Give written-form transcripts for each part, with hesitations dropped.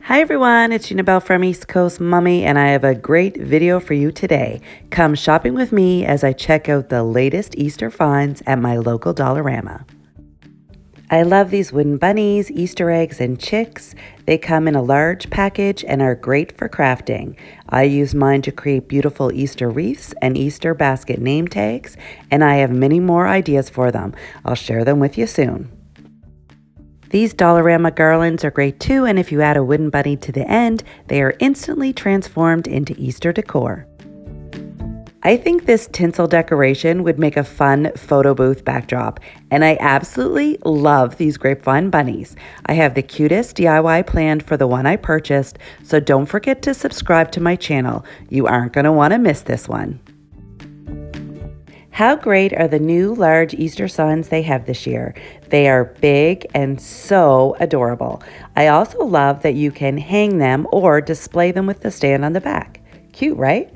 Hi everyone, it's Gina Bell from East Coast Mommy, and I have a great video for you today. Come shopping with me as I check out the latest Easter finds at my local Dollarama. I love these wooden bunnies, Easter eggs, and chicks. They come in a large package and are great for crafting. I use mine to create beautiful Easter wreaths and Easter basket name tags, and I have many more ideas for them. I'll share them with you soon. These Dollarama garlands are great too, and if you add a wooden bunny to the end, they are instantly transformed into Easter decor. I think this tinsel decoration would make a fun photo booth backdrop, and I absolutely love these grapevine bunnies. I have the cutest DIY planned for the one I purchased, so don't forget to subscribe to my channel. You aren't going to want to miss this one. How great are the new large Easter signs they have this year? They are big and so adorable. I also love that you can hang them or display them with the stand on the back. Cute, right?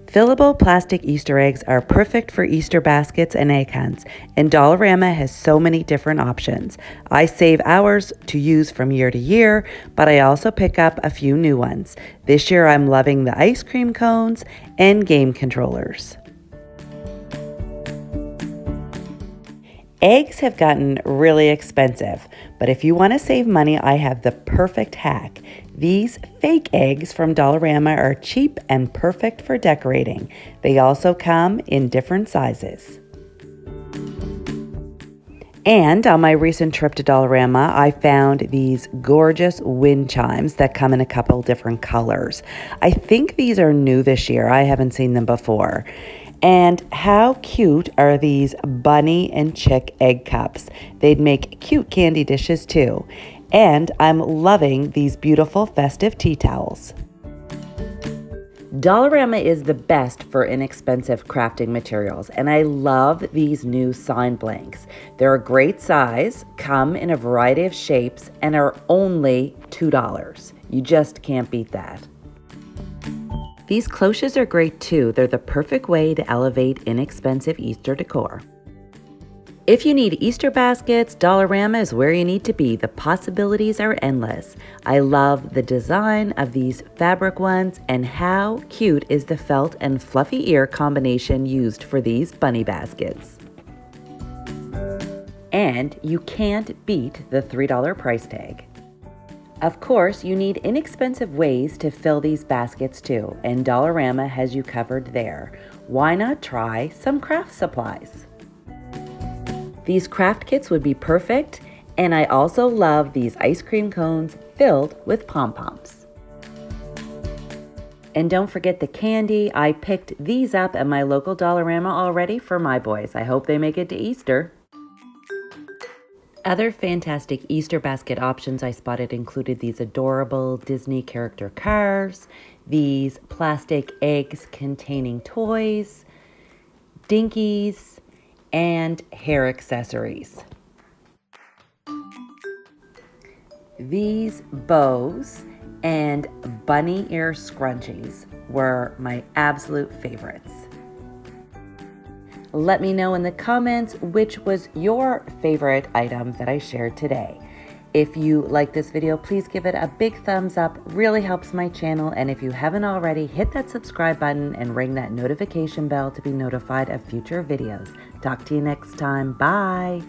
Fillable plastic Easter eggs are perfect for Easter baskets and egg hunts, and Dollarama has so many different options. I save ours to use from year to year, but I also pick up a few new ones. This year I'm loving the ice cream cones and game controllers. Eggs have gotten really expensive, but if you want to save money, I have the perfect hack. These fake eggs from Dollarama are cheap and perfect for decorating. They also come in different sizes. And on my recent trip to Dollarama, I found these gorgeous wind chimes that come in a couple different colors. I think these are new this year. I haven't seen them before. And how cute are these bunny and chick egg cups? They'd make cute candy dishes too. And I'm loving these beautiful festive tea towels. Dollarama is the best for inexpensive crafting materials, and I love these new sign blanks. They're a great size, come in a variety of shapes, and are only $2. You just can't beat that. These cloches are great too. They're the perfect way to elevate inexpensive Easter decor. If you need Easter baskets, Dollarama is where you need to be. The possibilities are endless. I love the design of these fabric ones, and how cute is the felt and fluffy ear combination used for these bunny baskets. And you can't beat the $3 price tag. Of course, you need inexpensive ways to fill these baskets too, and Dollarama has you covered there. Why not try some craft supplies? These craft kits would be perfect, and I also love these ice cream cones filled with pom-poms. And don't forget the candy. I picked these up at my local Dollarama already for my boys. I hope they make it to Easter. Other fantastic Easter basket options I spotted included these adorable Disney character cars, these plastic eggs containing toys, dinkies, and hair accessories. These bows and bunny ear scrunchies were my absolute favorites. Let me know in the comments which was your favorite item that I shared today. If you like this video, please give it a big thumbs up. Really helps my channel. And if you haven't already, hit that subscribe button and ring that notification bell to be notified of future videos. Talk to you next time. Bye.